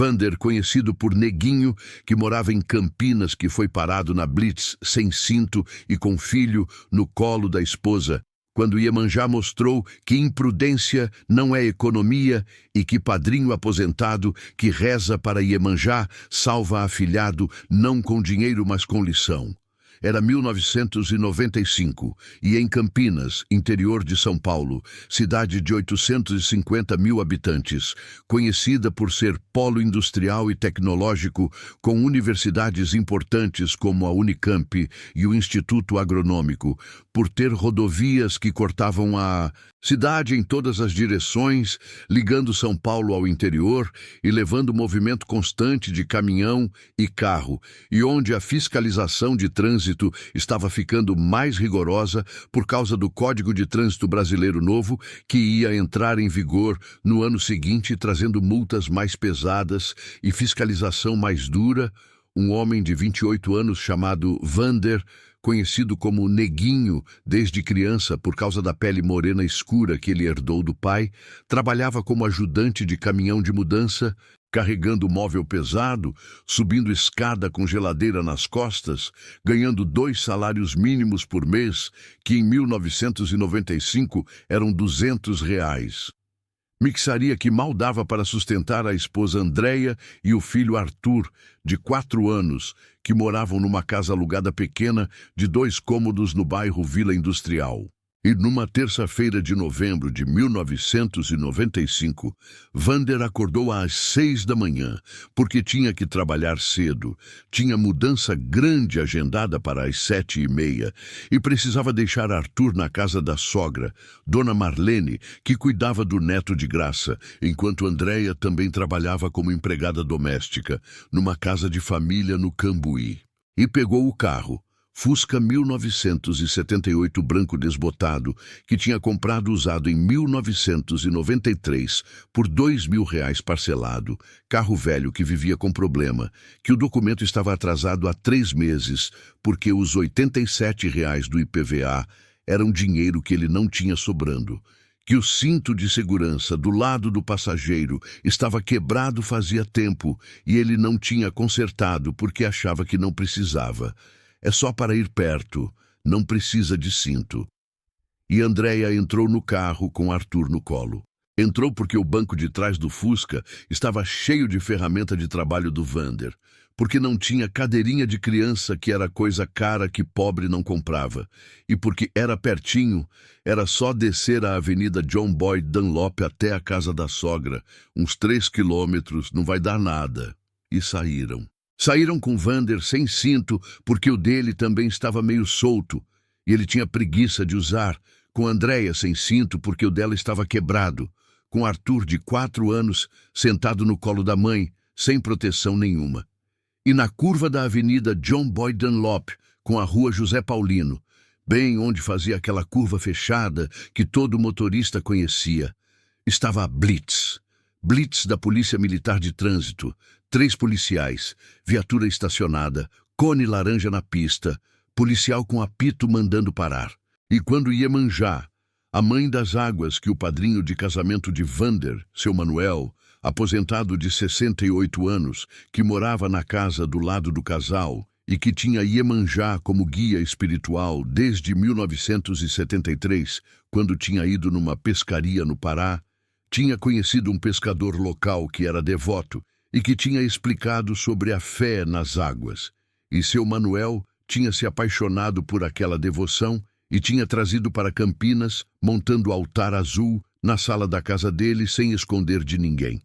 Vander, conhecido por Neguinho, que morava em Campinas, que foi parado na Blitz sem cinto e com filho no colo da esposa, quando Iemanjá mostrou que imprudência não é economia e que padrinho aposentado que reza para Iemanjá salva afilhado não com dinheiro, mas com lição. Era 1995 e em Campinas, interior de São Paulo, cidade de 850 mil habitantes, conhecida por ser polo industrial e tecnológico, com universidades importantes como a Unicamp e o Instituto Agronômico, por ter rodovias que cortavam a cidade em todas as direções, ligando São Paulo ao interior e levando movimento constante de caminhão e carro, e onde a fiscalização de trânsito estava ficando mais rigorosa por causa do Código de Trânsito Brasileiro novo, que ia entrar em vigor no ano seguinte, trazendo multas mais pesadas e fiscalização mais dura. Um homem de 28 anos chamado Vander, conhecido como Neguinho desde criança por causa da pele morena escura que ele herdou do pai, trabalhava como ajudante de caminhão de mudança, carregando móvel pesado, subindo escada com geladeira nas costas, ganhando 2 salários mínimos por mês, que em 1995 eram R$ 200. Mixaria que mal dava para sustentar a esposa Andréia e o filho Arthur, de 4 anos, que moravam numa casa alugada pequena de 2 cômodos no bairro Vila Industrial. E numa terça-feira de novembro de 1995, Vander acordou às 6 da manhã, porque tinha que trabalhar cedo, tinha mudança grande agendada para as 7h30 e precisava deixar Arthur na casa da sogra, Dona Marlene, que cuidava do neto de graça, enquanto Andréia também trabalhava como empregada doméstica, numa casa de família no Cambuí. E pegou o carro, Fusca 1978 branco desbotado, que tinha comprado usado em 1993 por R$ 2.000 parcelado, carro velho que vivia com problema, que o documento estava atrasado há 3 meses, porque os R$ 87 do IPVA eram dinheiro que ele não tinha sobrando, que o cinto de segurança do lado do passageiro estava quebrado fazia tempo e ele não tinha consertado porque achava que não precisava. É só para ir perto, não precisa de cinto. E Andréia entrou no carro com Arthur no colo. Entrou porque o banco de trás do Fusca estava cheio de ferramenta de trabalho do Vander, porque não tinha cadeirinha de criança, que era coisa cara que pobre não comprava, e porque era pertinho, era só descer a Avenida John Boyd Dunlop até a casa da sogra, uns 3 quilômetros, não vai dar nada. E saíram. Saíram com Vander sem cinto, porque o dele também estava meio solto, e ele tinha preguiça de usar, com Andréia sem cinto, porque o dela estava quebrado, com Arthur de 4 anos, sentado no colo da mãe, sem proteção nenhuma. E na curva da Avenida John Boyd Dunlop, com a Rua José Paulino, bem onde fazia aquela curva fechada que todo motorista conhecia, estava a Blitz. Blitz da Polícia Militar de Trânsito, 3 policiais, viatura estacionada, cone laranja na pista, policial com apito mandando parar. E quando Iemanjá, a mãe das águas que o padrinho de casamento de Vander, seu Manuel, aposentado de 68 anos, que morava na casa do lado do casal e que tinha Iemanjá como guia espiritual desde 1973, quando tinha ido numa pescaria no Pará, tinha conhecido um pescador local que era devoto e que tinha explicado sobre a fé nas águas. E seu Manuel tinha se apaixonado por aquela devoção e tinha trazido para Campinas, montando altar azul na sala da casa dele sem esconder de ninguém.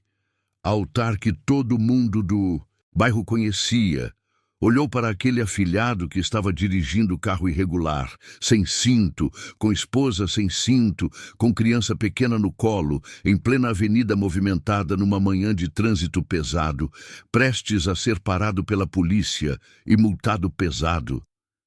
Altar que todo mundo do bairro conhecia. Olhou para aquele afilhado que estava dirigindo o carro irregular, sem cinto, com esposa sem cinto, com criança pequena no colo, em plena avenida movimentada numa manhã de trânsito pesado, prestes a ser parado pela polícia e multado pesado.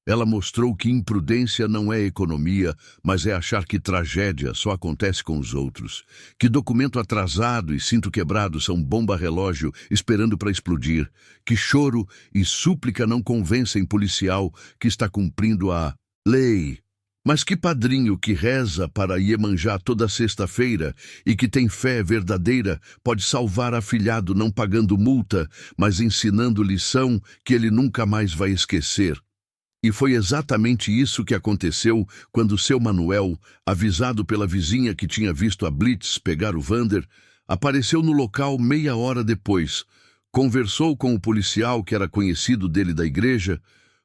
Ela mostrou que imprudência não é economia, mas é achar que tragédia só acontece com os outros, que documento atrasado e cinto quebrado são bomba-relógio esperando para explodir, que choro e súplica não convencem policial que está cumprindo a lei. Mas que padrinho que reza para Iemanjá toda sexta-feira e que tem fé verdadeira pode salvar afilhado não pagando multa, mas ensinando lição que ele nunca mais vai esquecer? E foi exatamente isso que aconteceu quando seu Manuel, avisado pela vizinha que tinha visto a Blitz pegar o Vander, apareceu no local meia hora depois, conversou com o policial que era conhecido dele da igreja,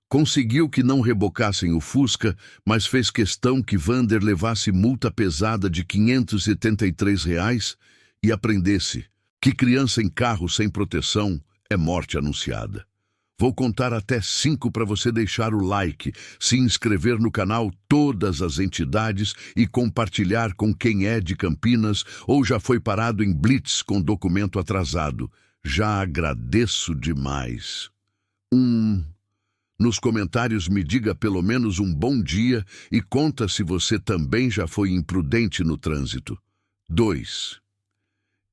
conseguiu que não rebocassem o Fusca, mas fez questão que Vander levasse multa pesada de R$ 573 e aprendesse que criança em carro sem proteção é morte anunciada. Vou contar até 5 para você deixar o like, se inscrever no canal Todas as Entidades e compartilhar com quem é de Campinas ou já foi parado em Blitz com documento atrasado. Já agradeço demais. Nos comentários me diga pelo menos um bom dia e conta se você também já foi imprudente no trânsito. 2.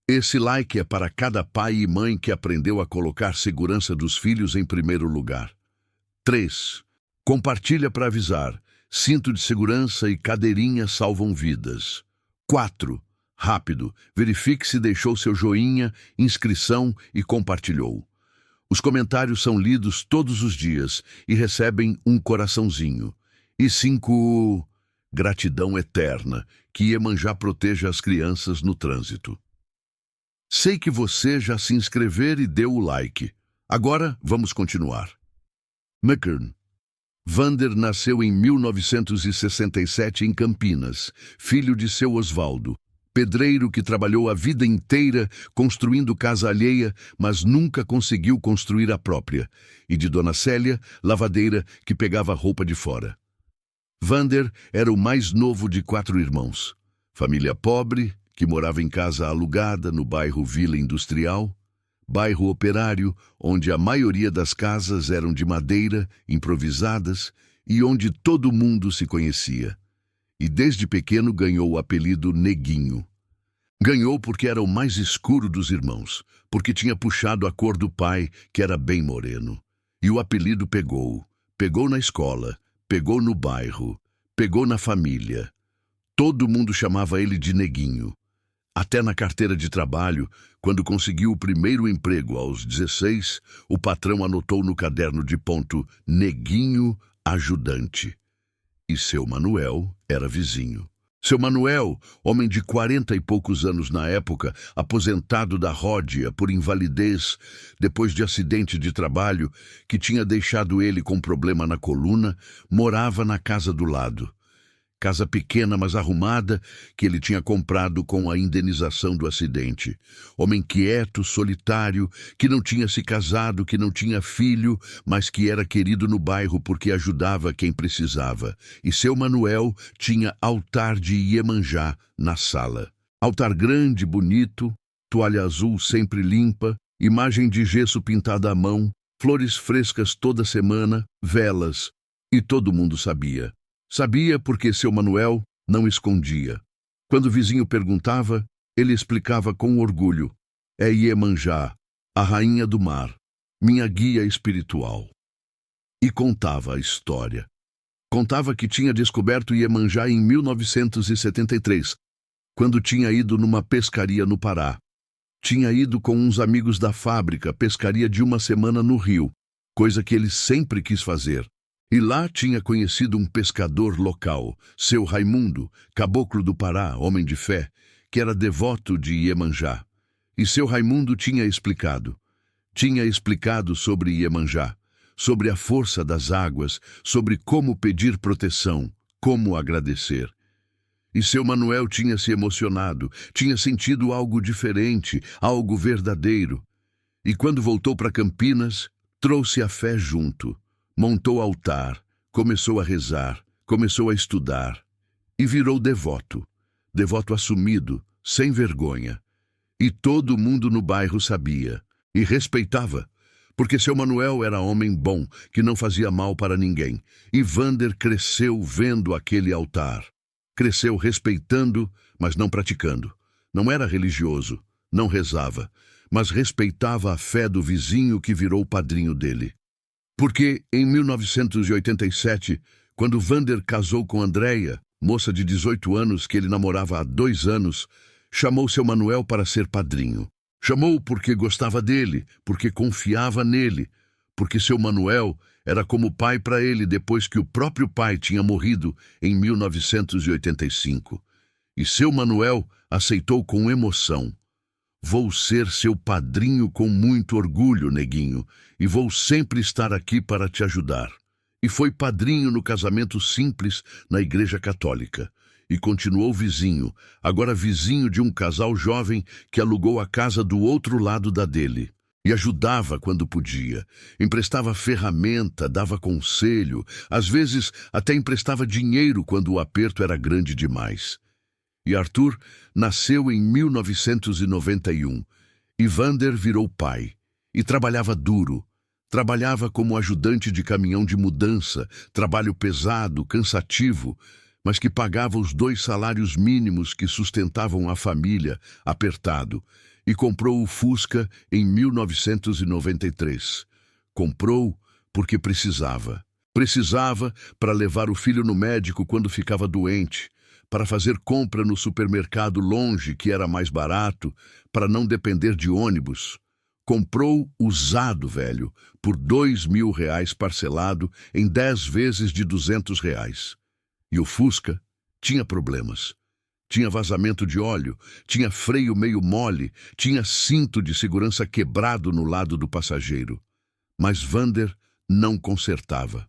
Esse like é para cada pai e mãe que aprendeu a colocar segurança dos filhos em primeiro lugar. 3. Compartilha para avisar. Cinto de segurança e cadeirinha salvam vidas. 4. Rápido, verifique se deixou seu joinha, inscrição e compartilhou. Os comentários são lidos todos os dias e recebem um coraçãozinho. E 5. Gratidão eterna, que Iemanjá proteja as crianças no trânsito. Sei que você já se inscrever e deu o like. Agora vamos continuar. McKern. Vander nasceu em 1967 em Campinas, filho de seu Osvaldo, pedreiro que trabalhou a vida inteira construindo casa alheia, mas nunca conseguiu construir a própria, e de Dona Célia, lavadeira que pegava roupa de fora. Vander era o mais novo de 4 irmãos. Família pobre, que morava em casa alugada no bairro Vila Industrial, bairro operário, onde a maioria das casas eram de madeira, improvisadas, e onde todo mundo se conhecia. E desde pequeno ganhou o apelido Neguinho. Ganhou porque era o mais escuro dos irmãos, porque tinha puxado a cor do pai, que era bem moreno. E o apelido pegou. Pegou na escola, pegou no bairro, pegou na família. Todo mundo chamava ele de Neguinho. Até na carteira de trabalho, quando conseguiu o primeiro emprego aos 16, o patrão anotou no caderno de ponto Neguinho Ajudante. E seu Manuel era vizinho. Seu Manuel, homem de 40 e poucos anos na época, aposentado da ródia por invalidez depois de acidente de trabalho que tinha deixado ele com problema na coluna, morava na casa do lado. Casa pequena, mas arrumada, que ele tinha comprado com a indenização do acidente. Homem quieto, solitário, que não tinha se casado, que não tinha filho, mas que era querido no bairro porque ajudava quem precisava. E seu Manuel tinha altar de Iemanjá na sala. Altar grande, bonito, toalha azul sempre limpa, imagem de gesso pintada à mão, flores frescas toda semana, velas. E todo mundo sabia. Sabia porque seu Manuel não escondia. Quando o vizinho perguntava, ele explicava com orgulho. É Iemanjá, a rainha do mar, minha guia espiritual. E contava a história. Contava que tinha descoberto Iemanjá em 1973, quando tinha ido numa pescaria no Pará. Tinha ido com uns amigos da fábrica, pescaria de uma semana no rio, coisa que ele sempre quis fazer. E lá tinha conhecido um pescador local, seu Raimundo, caboclo do Pará, homem de fé, que era devoto de Iemanjá. E seu Raimundo tinha explicado sobre Iemanjá, sobre a força das águas, sobre como pedir proteção, como agradecer. E seu Manuel tinha se emocionado, tinha sentido algo diferente, algo verdadeiro. E quando voltou para Campinas, trouxe a fé junto. Montou altar, começou a rezar, começou a estudar e virou devoto. Devoto assumido, sem vergonha. E todo mundo no bairro sabia e respeitava, porque seu Manuel era homem bom, que não fazia mal para ninguém. E Vander cresceu vendo aquele altar. Cresceu respeitando, mas não praticando. Não era religioso, não rezava, mas respeitava a fé do vizinho que virou padrinho dele. Porque, em 1987, Quando Vander casou com Andréia, moça de 18 anos que ele namorava há 2 anos, chamou seu Manuel para ser padrinho. Chamou porque gostava dele, porque confiava nele, porque seu Manuel era como pai para ele depois que o próprio pai tinha morrido em 1985. E seu Manuel aceitou com emoção. Vou ser seu padrinho com muito orgulho, neguinho, e vou sempre estar aqui para te ajudar. E foi padrinho no casamento simples na Igreja Católica. E continuou vizinho, agora vizinho de um casal jovem que alugou a casa do outro lado da dele. E ajudava quando podia, emprestava ferramenta, dava conselho, às vezes até emprestava dinheiro quando o aperto era grande demais. E Arthur nasceu em 1991, e Vander virou pai, e trabalhava duro. Trabalhava como ajudante de caminhão de mudança, trabalho pesado, cansativo, mas que pagava os 2 salários mínimos que sustentavam a família, apertado, e comprou o Fusca em 1993. Comprou porque precisava. Precisava para levar o filho no médico quando ficava doente, para fazer compra no supermercado longe, que era mais barato, para não depender de ônibus. Comprou usado, velho, por R$ 2.000 parcelado em 10 vezes de R$ 200. E o Fusca tinha problemas. Tinha vazamento de óleo, tinha freio meio mole, tinha cinto de segurança quebrado no lado do passageiro. Mas Vander não consertava.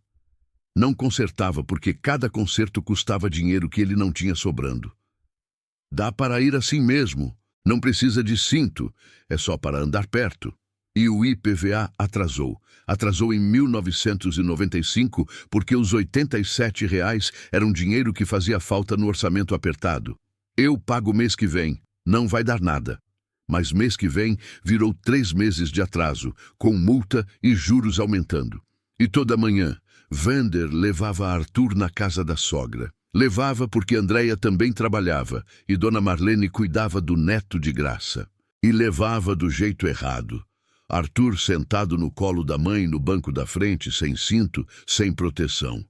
Não consertava porque cada conserto custava dinheiro que ele não tinha sobrando. Dá para ir assim mesmo, não precisa de cinto, é só para andar perto. E o IPVA atrasou. Atrasou em 1995 porque os R$ 87 eram dinheiro que fazia falta no orçamento apertado. Eu pago mês que vem, não vai dar nada. Mas mês que vem virou 3 meses de atraso, com multa e juros aumentando. E toda manhã, Vander levava Arthur na casa da sogra. Levava porque Andréia também trabalhava e Dona Marlene cuidava do neto de graça. E levava do jeito errado. Arthur sentado no colo da mãe no banco da frente, sem cinto, sem proteção.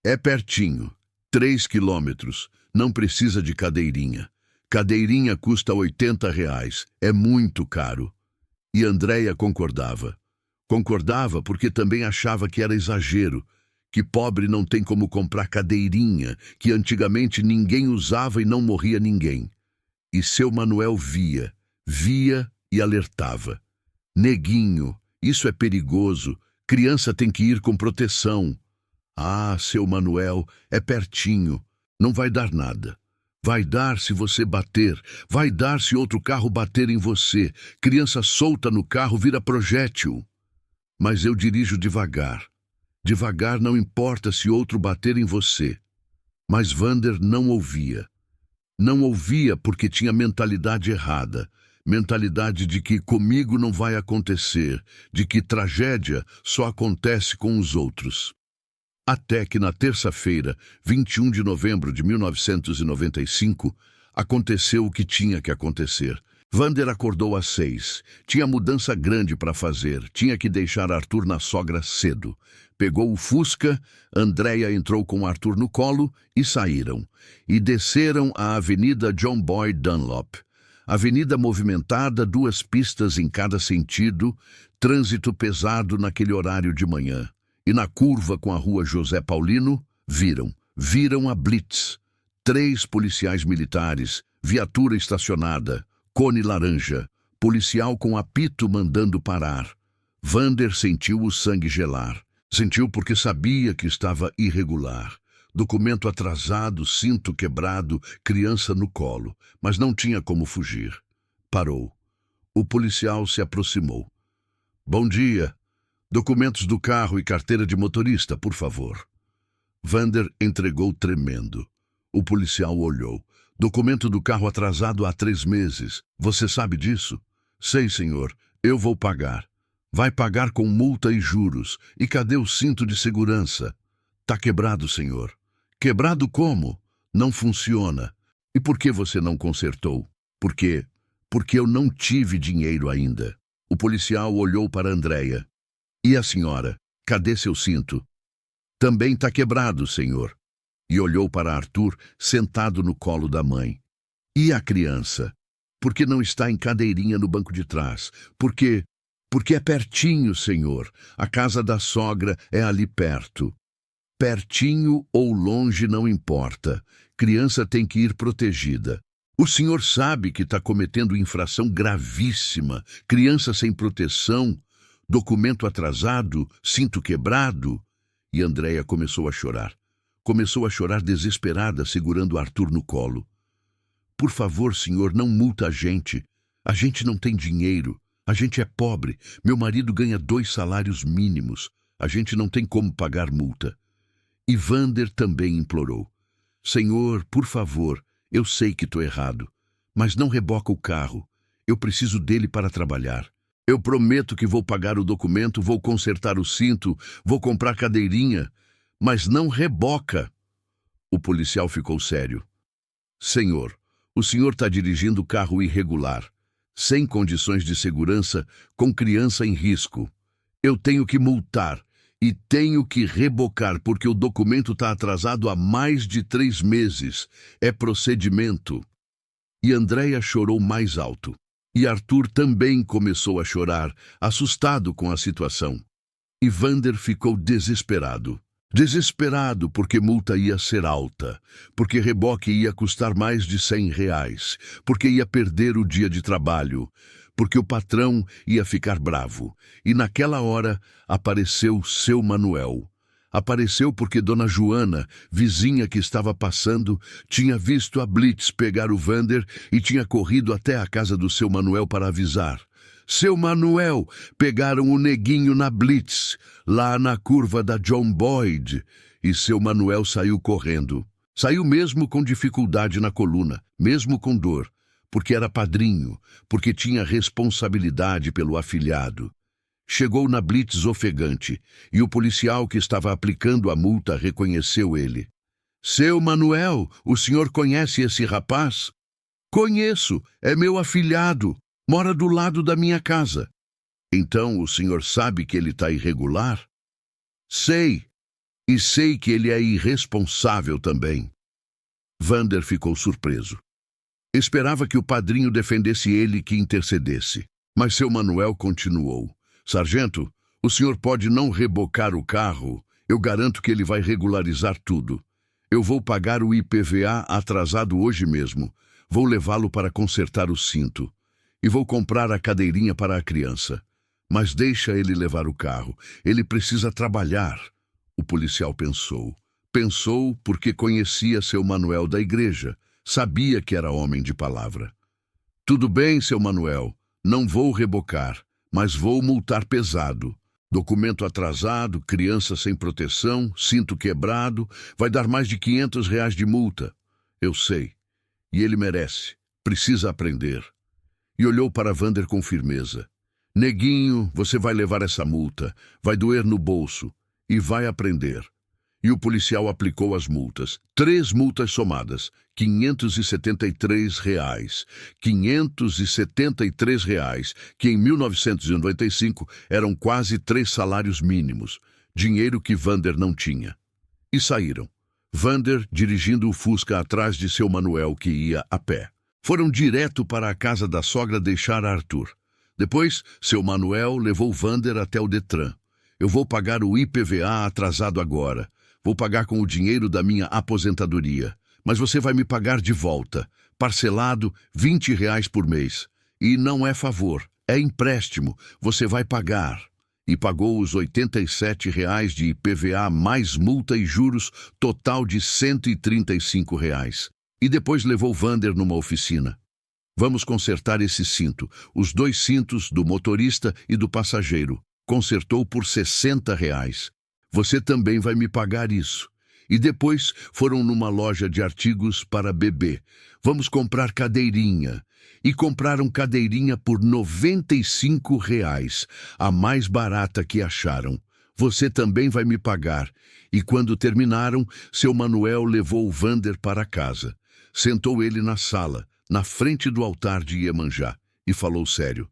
É pertinho, 3 quilômetros, não precisa de cadeirinha. Cadeirinha custa R$ 80, é muito caro. E Andréia concordava. Concordava porque também achava que era exagero, que pobre não tem como comprar cadeirinha, que antigamente ninguém usava e não morria ninguém. E seu Manuel via e alertava. Neguinho, isso é perigoso, criança tem que ir com proteção. Ah, seu Manuel, é pertinho, não vai dar nada. Vai dar se você bater, vai dar se outro carro bater em você. Criança solta no carro vira projétil. Mas eu dirijo devagar. Devagar não importa se outro bater em você. Mas Vander não ouvia. Não ouvia porque tinha mentalidade errada. Mentalidade de que comigo não vai acontecer, de que tragédia só acontece com os outros. Até que na terça-feira, 21 de novembro de 1995, aconteceu o que tinha que acontecer. Vander acordou às 6. Tinha mudança grande para fazer. Tinha que deixar Arthur na sogra cedo. Pegou o Fusca, Andréia entrou com Arthur no colo e saíram. E desceram a Avenida John Boyd Dunlop. Avenida movimentada, 2 pistas em cada sentido, trânsito pesado naquele horário de manhã. E na curva com a rua José Paulino, viram a blitz. 3 policiais militares, viatura estacionada, cone laranja, policial com apito mandando parar. Vander sentiu o sangue gelar. Sentiu porque sabia que estava irregular. Documento atrasado, cinto quebrado, criança no colo, mas não tinha como fugir. Parou. O policial se aproximou. Bom dia. Documentos do carro e carteira de motorista, por favor. Vander entregou tremendo. O policial olhou. Documento do carro atrasado há 3 meses. Você sabe disso? Sei, senhor. Eu vou pagar. Vai pagar com multa e juros. E cadê o cinto de segurança? Tá quebrado, senhor. Quebrado como? Não funciona. E por que você não consertou? Por quê? Porque eu não tive dinheiro ainda. O policial olhou para Andréia. E a senhora? Cadê seu cinto? Também está quebrado, senhor. E olhou para Arthur, sentado no colo da mãe. E a criança? Por que não está em cadeirinha no banco de trás? Porque é pertinho, senhor. A casa da sogra é ali perto. Pertinho ou longe não importa. Criança tem que ir protegida. O senhor sabe que está cometendo infração gravíssima. Criança sem proteção, documento atrasado, cinto quebrado. E Andréia começou a chorar. Começou a chorar desesperada, segurando Arthur no colo. Por favor, senhor, não multa a gente. A gente não tem dinheiro. A gente é pobre. Meu marido ganha 2 salários mínimos. A gente não tem como pagar multa. E Vander também implorou. Senhor, por favor, eu sei que estou errado, mas não reboca o carro. Eu preciso dele para trabalhar. Eu prometo que vou pagar o documento, vou consertar o cinto, vou comprar cadeirinha, mas não reboca. O policial ficou sério. Senhor, o senhor está dirigindo carro irregular, sem condições de segurança, com criança em risco. Eu tenho que multar e tenho que rebocar porque o documento está atrasado há mais de 3 meses. É procedimento. E Andréia chorou mais alto. E Arthur também começou a chorar, assustado com a situação. E Vander ficou desesperado. Desesperado porque multa ia ser alta, porque reboque ia custar mais de R$ 100, porque ia perder o dia de trabalho, porque o patrão ia ficar bravo. E naquela hora apareceu seu Manuel. Apareceu porque Dona Joana, vizinha que estava passando, tinha visto a Blitz pegar o Vander e tinha corrido até a casa do seu Manuel para avisar. Seu Manuel, pegaram o neguinho na Blitz, lá na curva da John Boyd, e seu Manuel saiu correndo. Saiu mesmo com dificuldade na coluna, mesmo com dor, porque era padrinho, porque tinha responsabilidade pelo afilhado. Chegou na Blitz ofegante, e o policial que estava aplicando a multa reconheceu ele. Seu Manuel, o senhor conhece esse rapaz? Conheço, é meu afilhado. Mora do lado da minha casa. Então o senhor sabe que ele está irregular? Sei. E sei que ele é irresponsável também. Vander ficou surpreso. Esperava que o padrinho defendesse ele e que intercedesse. Mas seu Manuel continuou. Sargento, o senhor pode não rebocar o carro. Eu garanto que ele vai regularizar tudo. Eu vou pagar o IPVA atrasado hoje mesmo. Vou levá-lo para consertar o cinto. E vou comprar a cadeirinha para a criança. Mas deixa ele levar o carro. Ele precisa trabalhar. O policial pensou. Pensou porque conhecia seu Manuel da igreja. Sabia que era homem de palavra. Tudo bem, seu Manuel. Não vou rebocar, mas vou multar pesado. Documento atrasado, criança sem proteção, cinto quebrado. Vai dar mais de R$ 500 de multa. Eu sei. E ele merece. Precisa aprender. E olhou para Vander com firmeza. Neguinho, você vai levar essa multa, vai doer no bolso e vai aprender. E o policial aplicou as multas. 3 multas somadas, R$ 573. R$ 573, que em 1995 eram quase 3 salários mínimos, dinheiro que Vander não tinha. E saíram. Vander dirigindo o Fusca atrás de seu Manuel, que ia a pé. Foram direto para a casa da sogra deixar Arthur. Depois, seu Manuel levou Vander até o Detran. Eu vou pagar o IPVA atrasado agora. Vou pagar com o dinheiro da minha aposentadoria. Mas você vai me pagar de volta, parcelado R$ 20 por mês. E não é favor, é empréstimo. Você vai pagar. E pagou os R$ 87 de IPVA mais multa e juros, total de R$ 135. E depois levou Vander numa oficina. Vamos consertar esse cinto, os 2 cintos do motorista e do passageiro. Consertou por R$ 60. Você também vai me pagar isso. E depois foram numa loja de artigos para bebê. Vamos comprar cadeirinha. E compraram cadeirinha por R$ 95, a mais barata que acharam. Você também vai me pagar. E quando terminaram, seu Manuel levou o Vander para casa. Sentou ele na sala, na frente do altar de Iemanjá, e falou sério.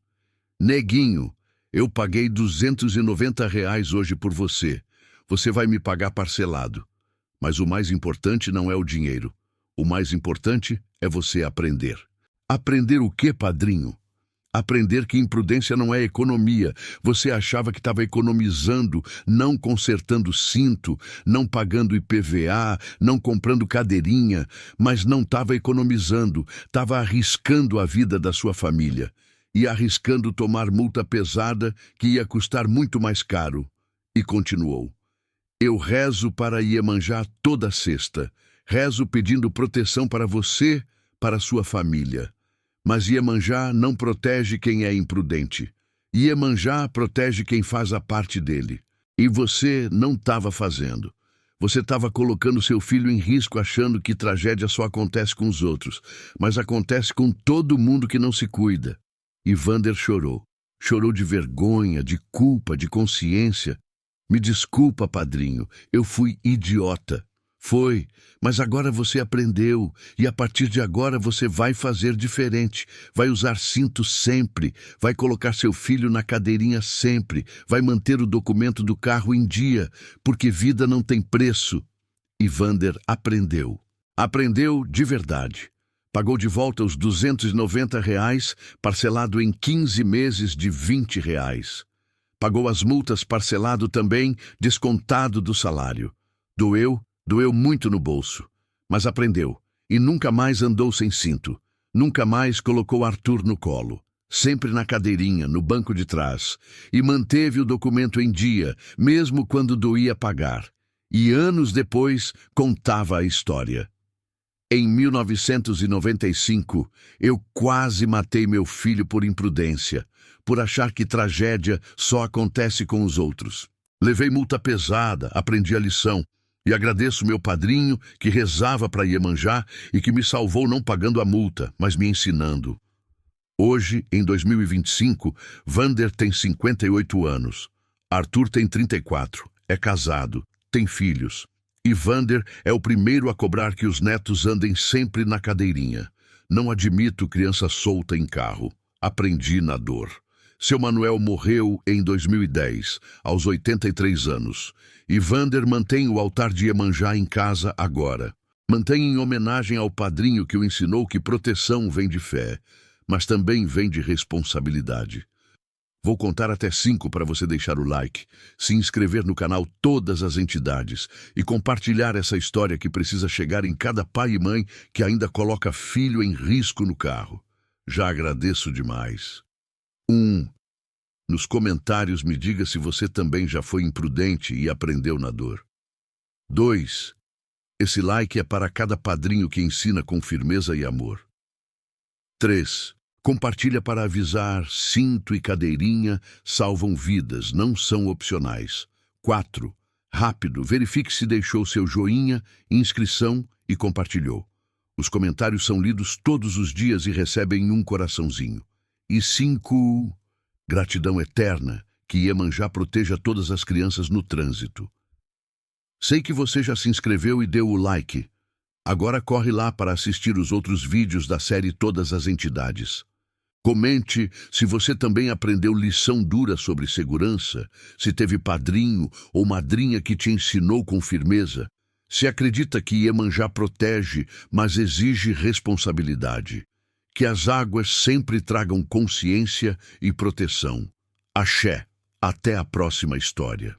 Neguinho, eu paguei R$ 290 hoje por você. você vai me pagar parcelado. Mas o mais importante não é o dinheiro. O mais importante é você aprender. Aprender o quê, padrinho? Aprender que imprudência não é economia. Você achava que estava economizando, não consertando cinto, não pagando IPVA, não comprando cadeirinha, mas não estava economizando, estava arriscando a vida da sua família e arriscando tomar multa pesada que ia custar muito mais caro. E continuou. Eu rezo para Iemanjá toda sexta. Rezo pedindo proteção para você, para sua família. Mas Iemanjá não protege quem é imprudente. Iemanjá protege quem faz a parte dele. E você não estava fazendo. Você estava colocando seu filho em risco achando que tragédia só acontece com os outros, mas acontece com todo mundo que não se cuida. E Vander chorou. Chorou de vergonha, de culpa, de consciência. Me desculpa, padrinho, eu fui idiota. Foi, mas agora você aprendeu, e a partir de agora você vai fazer diferente. Vai usar cinto sempre, vai colocar seu filho na cadeirinha sempre, vai manter o documento do carro em dia, porque vida não tem preço. E Vander aprendeu. Aprendeu de verdade. Pagou de volta os R$ 290, parcelado em 15 meses de R$ 20. Pagou as multas parcelado também, descontado do salário. Doeu muito no bolso, mas aprendeu, e nunca mais andou sem cinto. Nunca mais colocou Arthur no colo, sempre na cadeirinha, no banco de trás, e manteve o documento em dia, mesmo quando doía pagar. E anos depois, contava a história. Em 1995, eu quase matei meu filho por imprudência, por achar que tragédia só acontece com os outros. Levei multa pesada, aprendi a lição, e agradeço meu padrinho que rezava para Iemanjá e que me salvou não pagando a multa, mas me ensinando. Hoje, em 2025, Vander tem 58 anos. Arthur tem 34, é casado, tem filhos. E Vander é o primeiro a cobrar que os netos andem sempre na cadeirinha. Não admito criança solta em carro. Aprendi na dor. Seu Manuel morreu em 2010, aos 83 anos. E Vander mantém o altar de Iemanjá em casa agora. Mantém em homenagem ao padrinho que o ensinou que proteção vem de fé, mas também vem de responsabilidade. Vou contar até 5 para você deixar o like, se inscrever no canal Todas as Entidades e compartilhar essa história que precisa chegar em cada pai e mãe que ainda coloca filho em risco no carro. Já agradeço demais. 1. Nos comentários me diga se você também já foi imprudente e aprendeu na dor. 2. Esse like é para cada padrinho que ensina com firmeza e amor. 3. Compartilha para avisar, cinto e cadeirinha salvam vidas, não são opcionais. 4. Rápido, verifique se deixou seu joinha, inscrição e compartilhou. Os comentários são lidos todos os dias e recebem um coraçãozinho. E 5. Gratidão eterna, que Iemanjá proteja todas as crianças no trânsito. Sei que você já se inscreveu e deu o like. Agora corre lá para assistir os outros vídeos da série Todas as Entidades. Comente se você também aprendeu lição dura sobre segurança, se teve padrinho ou madrinha que te ensinou com firmeza, se acredita que Iemanjá protege, mas exige responsabilidade. Que as águas sempre tragam consciência e proteção. Axé. Até a próxima história.